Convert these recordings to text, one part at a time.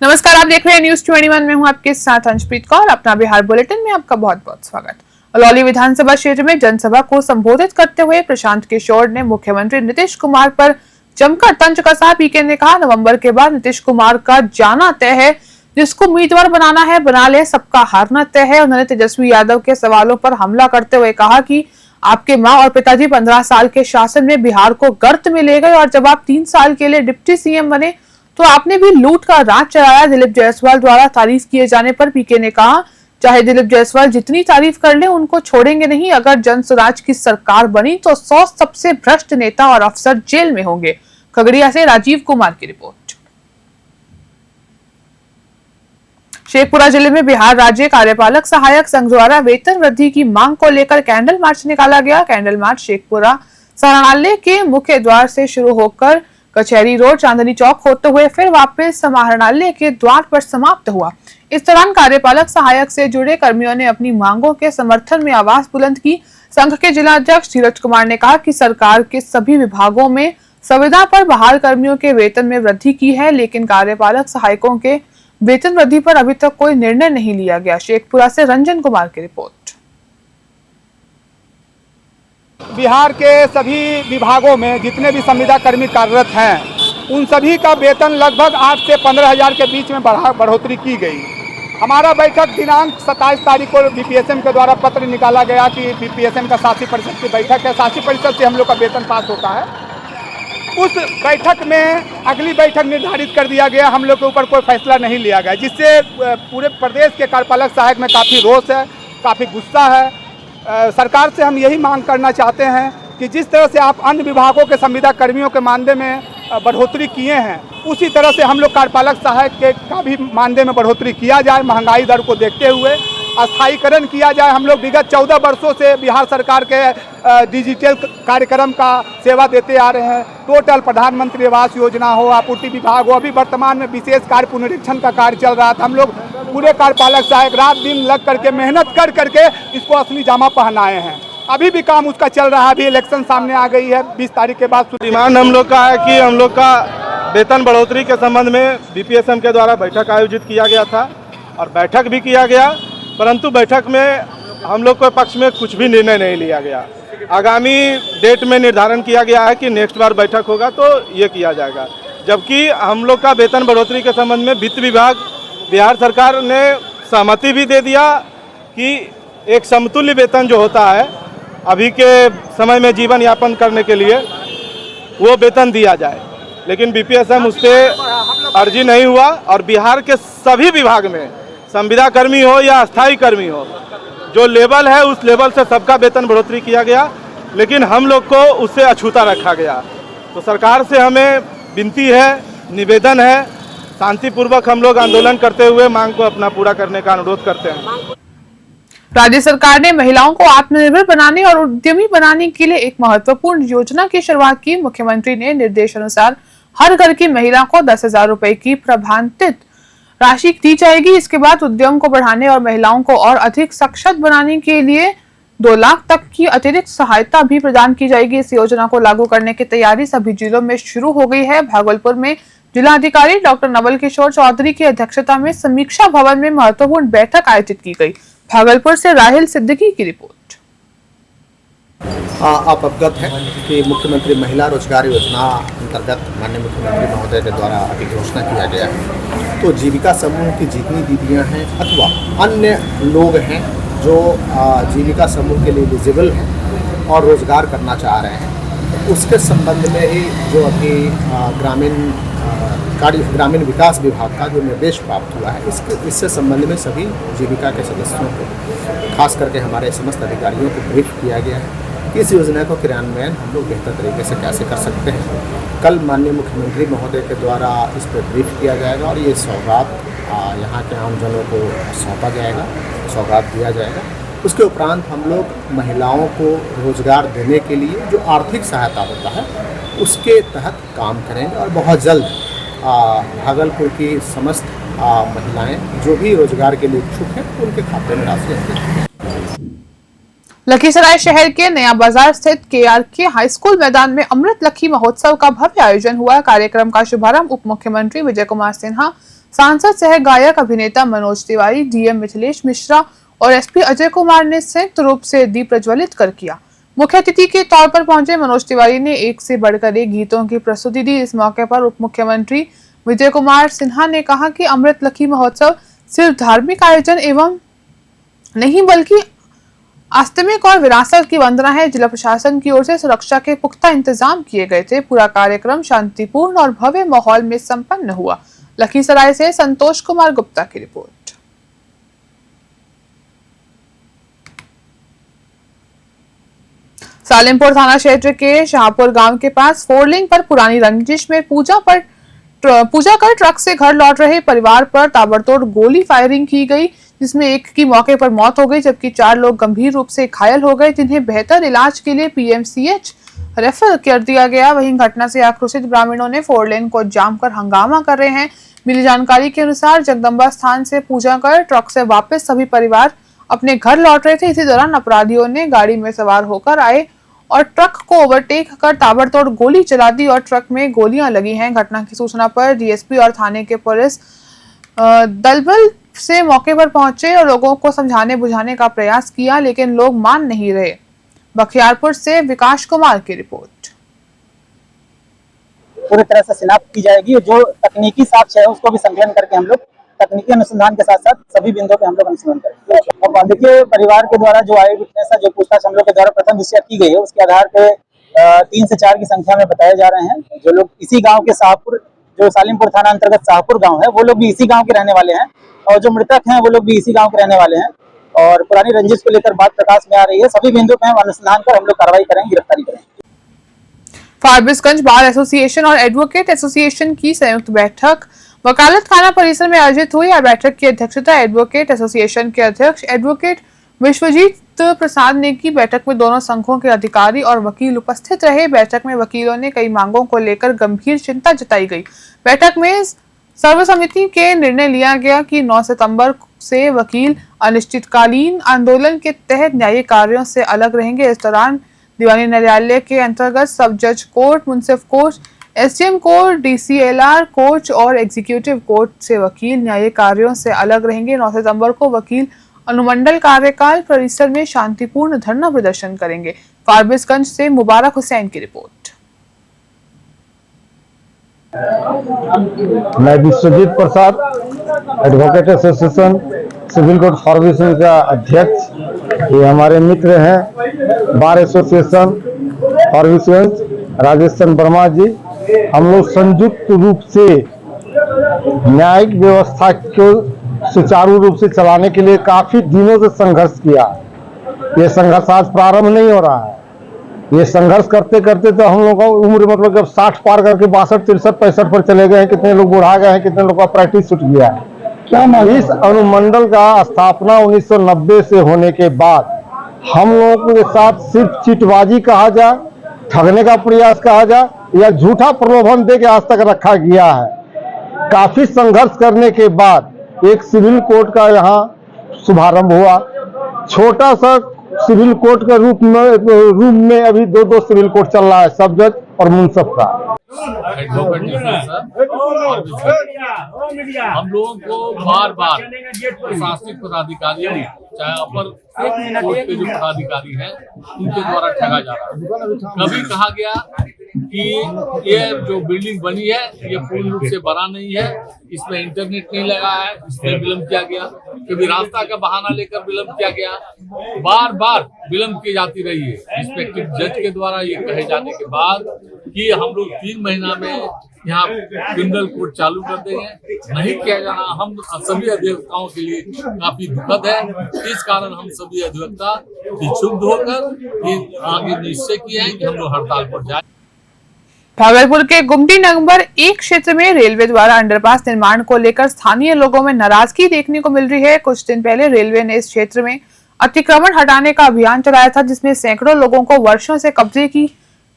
नमस्कार, आप देख रहे हैं न्यूज 21 में हूं आपके साथ अंशप्रीत कौर। अपना बिहार बुलेटिन में आपका बहुत बहुत स्वागत। अलौली विधानसभा क्षेत्र में जनसभा को संबोधित करते हुए प्रशांत किशोर ने मुख्यमंत्री नीतीश कुमार पर जमकर तंज कसा। पीके ने कहा, नवंबर के बाद नीतीश कुमार का जाना तय है, जिसको उम्मीदवार बनाना है बना ले, सबका हारना तय है। उन्होंने तेजस्वी यादव के सवालों पर हमला करते हुए कहा कि आपके माँ और पिताजी 15 साल के शासन में बिहार को गर्त में ले गए और जब आप 3 साल के लिए डिप्टी सीएम बने तो आपने भी लूट का राज चलाया। दिलीप जायसवाल द्वारा तारीफ किए जाने पर पीके ने कहा, चाहे दिलीप जायसवाल जितनी तारीफ कर ले, उनको छोड़ेंगे नहीं। अगर जनसुराज की सरकार बनी तो 100 सबसे भ्रष्ट नेता और अफसर जेल में होंगे। खगड़िया से राजीव कुमार की रिपोर्ट। शेखपुरा जिले में बिहार राज्य कार्यपालक सहायक संघ द्वारा वेतन वृद्धि की मांग को लेकर कैंडल मार्च निकाला गया। कैंडल मार्च शेखपुरा समाहरणालय के मुख्य द्वार से शुरू होकर कचहरी रोड, चांदनी चौक होते हुए फिर वापस समाहरणालय के द्वार पर समाप्त हुआ। इस दौरान कार्यपालक सहायक से जुड़े कर्मियों ने अपनी मांगों के समर्थन में आवाज बुलंद की। संघ के जिला अध्यक्ष धीरज कुमार ने कहा कि सरकार के सभी विभागों में संविदा पर बहाल कर्मियों के वेतन में वृद्धि की है, लेकिन कार्यपालक सहायकों के वेतन वृद्धि पर अभी तक कोई निर्णय नहीं लिया गया। शेखपुरा से रंजन कुमार की रिपोर्ट। बिहार के सभी विभागों में जितने भी संविदा कर्मी कार्यरत हैं, उन सभी का वेतन लगभग 8 से 15 हज़ार के बीच में बढ़ोतरी की गई। हमारा बैठक दिनांक 27 तारीख को बीपीएसएम के द्वारा पत्र निकाला गया कि बीपीएसएम का 87% की बैठक है, 87% से हम लोग का वेतन पास होता है। उस बैठक में अगली बैठक निर्धारित कर दिया गया, हम लोग के ऊपर कोई फैसला नहीं लिया गया, जिससे पूरे प्रदेश के कार्यपालक सहायक में काफ़ी रोष है, काफ़ी गुस्सा है। सरकार से हम यही मांग करना चाहते हैं कि जिस तरह से आप अन्य विभागों के संविदा कर्मियों के मानदेय में बढ़ोतरी किए हैं, उसी तरह से हम लोग कार्यपालक सहायक के का भी मानदेय में बढ़ोतरी किया जाए। महंगाई दर को देखते हुए स्थायीकरण किया जाए। हम लोग विगत 14 वर्षों से बिहार सरकार के डिजिटल कार्यक्रम का सेवा देते आ रहे हैं। टोटल प्रधानमंत्री आवास योजना हो, आपूर्ति विभाग हो, अभी वर्तमान में विशेष कार्य पुनरीक्षण का कार्य चल रहा था। हम लोग पूरे कार्यपालक सहायक रात दिन लग करके मेहनत कर करके इसको असली जामा पहनाए हैं। अभी भी काम उसका चल रहा है। अभी इलेक्शन सामने आ गई है, 20 तारीख के बाद डिमांड हम लोग का है कि हम लोग का वेतन बढ़ोतरी के संबंध में बीपीएसएम के द्वारा बैठक आयोजित किया गया था और बैठक भी किया गया, परंतु बैठक में हम लोग के पक्ष में कुछ भी निर्णय नहीं लिया गया। आगामी डेट में निर्धारण किया गया है कि नेक्स्ट बार बैठक होगा तो ये किया जाएगा। जबकि हम लोग का वेतन बढ़ोतरी के संबंध में वित्त विभाग बिहार सरकार ने सहमति भी दे दिया कि एक समतुल्य वेतन जो होता है अभी के समय में जीवन यापन करने के लिए, वो वेतन दिया जाए, लेकिन बीपीएसएम उससे अर्जी नहीं हुआ। और बिहार के सभी विभाग में संविदा कर्मी हो या अस्थायी कर्मी हो, जो लेवल है उस लेवल से सबका वेतन बढ़ोतरी किया गया, लेकिन हम लोग को उससे अछूता रखा गया। तो सरकार से हमें विनती है, निवेदन है, शांतिपूर्वक हम लोग आंदोलन करते हुए मांग को अपना पूरा करने का अनुरोध करते हैं। राज्य सरकार ने महिलाओं को आत्मनिर्भर बनाने और उद्यमी बनाने के लिए एक महत्वपूर्ण योजना की शुरुआत की। मुख्यमंत्री ने निर्देश अनुसार हर घर की महिला को 10,000 रुपए की प्रभान्वित राशि दी जाएगी। इसके बाद उद्यम को बढ़ाने और महिलाओं को और अधिक सशक्त बनाने के लिए 2 लाख तक की अतिरिक्त सहायता भी प्रदान की जाएगी। इस योजना को लागू करने की तैयारी सभी जिलों में शुरू हो गई है। भागलपुर में जिलाधिकारी डॉक्टर नवल किशोर चौधरी की अध्यक्षता में समीक्षा भवन में महत्वपूर्ण बैठक आयोजित की गई। भागलपुर से राहिल सिद्दीकी की रिपोर्ट। आप अवगत हैं कि मुख्यमंत्री महिला रोजगार योजना अंतर्गत माननीय मुख्यमंत्री महोदय के द्वारा अभी घोषणा किया गया है। तो जीविका समूह की जितनी दीदियां हैं अथवा अन्य लोग हैं जो जीविका समूह के लिए एलिजिबल हैं और रोजगार करना चाह रहे हैं, उसके संबंध में ही जो अभी ग्रामीण विकास विभाग का जो निर्देश प्राप्त हुआ है, इससे संबंध में सभी जीविका के सदस्यों को, खास करके हमारे समस्त अधिकारियों को ब्रीफ किया गया है कि इस योजना को क्रियान्वयन हम लोग बेहतर तरीके से कैसे कर सकते हैं। कल माननीय मुख्यमंत्री महोदय के द्वारा इस पर ब्रीफ किया जाएगा और ये सौगात यहाँ के आमजनों को सौंपा जाएगा, सौगात दिया जाएगा। उसके उपरांत हम लोग महिलाओं को रोजगार देने के लिए जो आर्थिक सहायता होता है उसके तहत काम करेंगे और बहुत जल्द भागलपुर की समस्त महिलाएं जो भी रोजगार के लिए इच्छुक हैं उनके खाते में राशि आएगी। लखीसराय शहर के नया बाजार स्थित केआरके हाई स्कूल मैदान में अमृत लखी महोत्सव का भव्य आयोजन हुआ। कार्यक्रम का शुभारंभ उप मुख्यमंत्री विजय कुमार सिन्हा, सांसद सह गायक अभिनेता मनोज तिवारी, डीएम मिथिलेश मिश्रा और एसपी अजय कुमार ने संयुक्त रूप से दीप प्रज्वलित कर किया। मुख्य अतिथि के तौर पर पहुंचे मनोज तिवारी ने एक से बढ़कर एक गीतों की प्रस्तुति दी। इस मौके पर उप मुख्यमंत्री विजय कुमार सिन्हा ने कहा कि अमृत लखी महोत्सव सिर्फ धार्मिक आयोजन एवं नहीं बल्कि आस्तिमिक और विरासत की वंदना है। जिला प्रशासन की ओर से सुरक्षा के पुख्ता इंतजाम किए गए थे। पूरा कार्यक्रम शांतिपूर्ण और भव्य माहौल में संपन्न हुआ। लखीसराय से संतोष कुमार गुप्ता की रिपोर्ट। सालिमपुर थाना क्षेत्र के शाहपुर गांव के पास फोरलिंग पर पुरानी रंजिश में पूजा कर ट्रक से घर लौट रहे परिवार पर ताबड़तोड़ गोली फायरिंग की गई, जिसमें एक की मौके पर मौत हो गई जबकि 4 लोग गंभीर रूप से घायल हो गए, जिन्हें बेहतर इलाज के लिए पीएमसीएच रेफर कर दिया गया। वहीं घटना से आक्रोशित ग्रामीणों ने फोरलेन को जाम कर हंगामा कर रहे हैं। मिली जानकारी के अनुसार जगदम्बा स्थान से पूजा कर ट्रक से वापस सभी परिवार अपने घर लौट रहे थे। इसी दौरान अपराधियों ने गाड़ी में सवार होकर आए और ट्रक को ओवरटेक कर ताबड़तोड़ गोली चला दी और ट्रक में गोलियां लगी हैं। घटना की सूचना पर डीएसपी और थाने के पुलिस दलबल से मौके पर पहुंचे और लोगों को समझाने बुझाने का प्रयास किया, लेकिन लोग मान नहीं रहे। बख्तियारपुर से विकास कुमार की रिपोर्ट। पूरी तरह से शिनाख्त की जाएगी। जो तकनीकी साक्ष्य है उसको भी संकलन करके हम लोग तकनीकी अनुसंधान के साथ साथ सभी बिंदुओं पे हम लोग अनुसंधान करेंगे। और देखिए, परिवार के द्वारा जो आए विटनेस है, जो पूछताछ हम लोग के द्वारा प्रथम दृष्टया की गई है, उसके आधार पे 3 से 4 की संख्या में बताए जा रहे हैं। जो लोग इसी गाँव के शाहपुर, जो सालिमपुर थाना अंतर्गत शाहपुर गाँव है, वो लोग भी इसी गाँव के रहने वाले हैं और जो मृतक हैं वो लोग भी इसी गाँव के रहने वाले हैं। और पुरानी रंजिश को लेकर बात प्रकाश में आ रही है। सभी बिंदुओं पे हम अनुसंधान कर हम लोग कार्रवाई करेंगे, गिरफ्तारी करेंगे। फारबिसगंज बार एसोसिएशन और एडवोकेट एसोसिएशन की संयुक्त बैठक वकालत खाना परिसर में आयोजित हुई। बैठक की अध्यक्षता एडवोकेट एसोसिएशन के अध्यक्ष एडवोकेट विश्वजीत प्रसाद ने की। बैठक में दोनों संघों के अधिकारी और वकील उपस्थित रहे। बैठक में वकीलों ने कई मांगों को लेकर गंभीर चिंता जताई गई। बैठक में सर्वसम्मति के निर्णय लिया गया कि 9 सितंबर से वकील अनिश्चितकालीन आंदोलन के तहत न्यायिक कार्यों से अलग रहेंगे। इस दौरान दीवानी न्यायालय के अंतर्गत सब जज कोर्ट, मुंसिफ court, SDM court, DCLR court और एग्जीक्यूटिव कोर्ट से वकील न्यायिक कार्यों से अलग रहेंगे। 9 सितंबर को वकील अनुमंडल कार्यकाल परिसर में शांतिपूर्ण धरना प्रदर्शन करेंगे। फारबिसगंज से मुबारक हुसैन की रिपोर्ट। मैं Vishwajit Prasad, advocate association civil court Forbesganj का अध्यक्ष। ये हमारे मित्र हैं बार एसोसिएशन फारबिसगंज, राजेश वर्मा जी। हम लोग संयुक्त रूप से न्यायिक व्यवस्था को सुचारू रूप से चलाने के लिए काफी दिनों से संघर्ष किया। ये संघर्ष आज प्रारंभ नहीं हो रहा है। ये संघर्ष करते करते तो हम लोगों का उम्र मतलब जब 60 पार करके 62, 63, 65 पर चले गए हैं। कितने लोग बुढ़ा गए हैं, कितने लोगों का प्रैक्टिस छूट गया है। इस अनुमंडल का स्थापना 1990 से होने के बाद हम लोगों के साथ सिर्फ चिटबाजी कहा जाए, ठगने का प्रयास कहा जाए या झूठा प्रलोभन दे के आज तक रखा गया है। काफी संघर्ष करने के बाद एक सिविल कोर्ट का यहाँ शुभारंभ हुआ। छोटा सा सिविल कोर्ट के रूम में अभी 2 सिविल कोर्ट चल रहा है, सब जज और मुंसफ का। हम लोगों को बार बार प्रशासनिक पदाधिकारियों, चाहे अपर कोर्ट के जो पदाधिकारी हैं, उनके द्वारा ठगा जा रहा है। कभी कहा गया कि ये जो बिल्डिंग बनी है ये पूर्ण रूप से बना नहीं है, इसमें इंटरनेट नहीं लगा है, इसमें विलम्ब किया गया। कभी रास्ता का बहाना लेकर विलम्ब किया गया। बार बार विलम्ब की जाती रही है। रिस्पेक्टिव जज के द्वारा ये कहे जाने के बाद कि हम लोग 3 महीना में यहाँ क्रिमिनल कोर्ट चालू कर देंगे, नहीं किया जाना हम सभी अधिवक्ताओं के लिए काफी दुखद है। इस कारण हम सभी अधिवक्ता क्षुब्ध होकर आगे निश्चय किए हैं कि हम लोग हड़ताल पर जाए। भागलपुर के गुमटी नंबर 1 क्षेत्र में रेलवे द्वारा अंडरपास निर्माण को लेकर स्थानीय लोगों में नाराजगी देखने को मिल रही है। कुछ दिन पहले रेलवे ने इस क्षेत्र में अतिक्रमण हटाने का अभियान चलाया था, जिसमें सैकड़ों लोगों को वर्षों से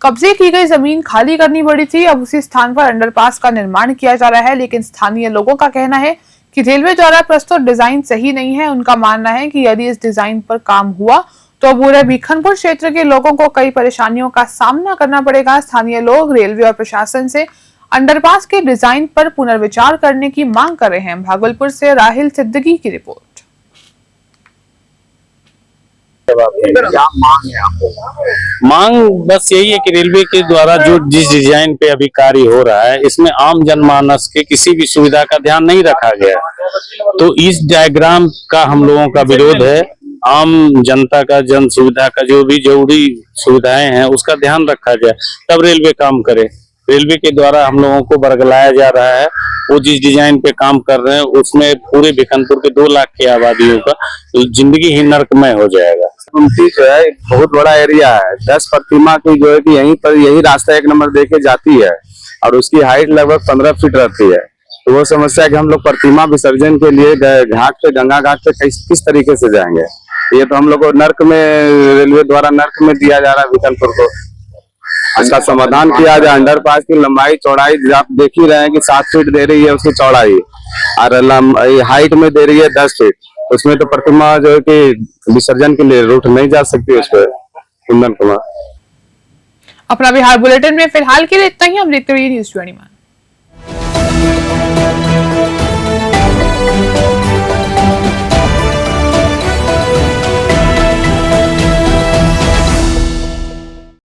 कब्जे की गई जमीन खाली करनी पड़ी थी। अब उसी स्थान पर अंडरपास का निर्माण किया जा रहा है, लेकिन स्थानीय लोगों का कहना है कि रेलवे द्वारा प्रस्तुत डिजाइन सही नहीं है। उनका मानना है कि यदि इस डिजाइन पर काम हुआ तो पूरे भिखनपुर क्षेत्र के लोगों को कई परेशानियों का सामना करना पड़ेगा। स्थानीय लोग रेलवे और प्रशासन से अंडरपास के डिजाइन पर पुनर्विचार करने की मांग कर रहे हैं। भागलपुर से राहिल सिद्दीकी की रिपोर्ट। मांग बस यही है कि रेलवे के द्वारा जो जिस डिजाइन पे अभी कार्य हो रहा है, इसमें आम जनमानस के किसी भी सुविधा का ध्यान नहीं रखा गया। तो इस डायग्राम का हम लोगों का विरोध है। आम जनता का, जन सुविधा का, जो भी जरूरी सुविधाएं हैं उसका ध्यान रखा जाए, तब रेलवे काम करे। रेलवे के द्वारा हम लोगों को बरगलाया जा रहा है। वो जिस डिजाइन पे काम कर रहे हैं उसमें पूरे बिखनपुर के 2 लाख की आबादियों का जिंदगी ही नर्कमय हो जाएगा। उनकी जो है बहुत बड़ा एरिया है। 10 प्रतिमा की जो है कि यहीं पर यही रास्ता 1 नंबर देके जाती है और उसकी हाइट लगभग 15 फीट रहती है। तो वो समस्या है कि हम लोग प्रतिमा विसर्जन के लिए घाट पे, गंगा घाट पे किस तरीके से जाएंगे। ये तो हम लोग को नर्क में, रेलवे द्वारा नर्क में दिया जा रहा है बिकनपुर को। इसका समाधान किया जाए। अंडरपास की लंबाई चौड़ाई आप देख ही रहे हैं कि 7 फीट दे रही है उसकी चौड़ाई, और हाइट में दे रही है 10 फीट। उसमें तो प्रतिमा जो है कि विसर्जन के लिए रूट नहीं जा सकती उस पर कुंदन कुमार। अपना बिहार बुलेटिन में फिलहाल के लिए इतना ही। हम देखते रहिए न्यूज़ 21।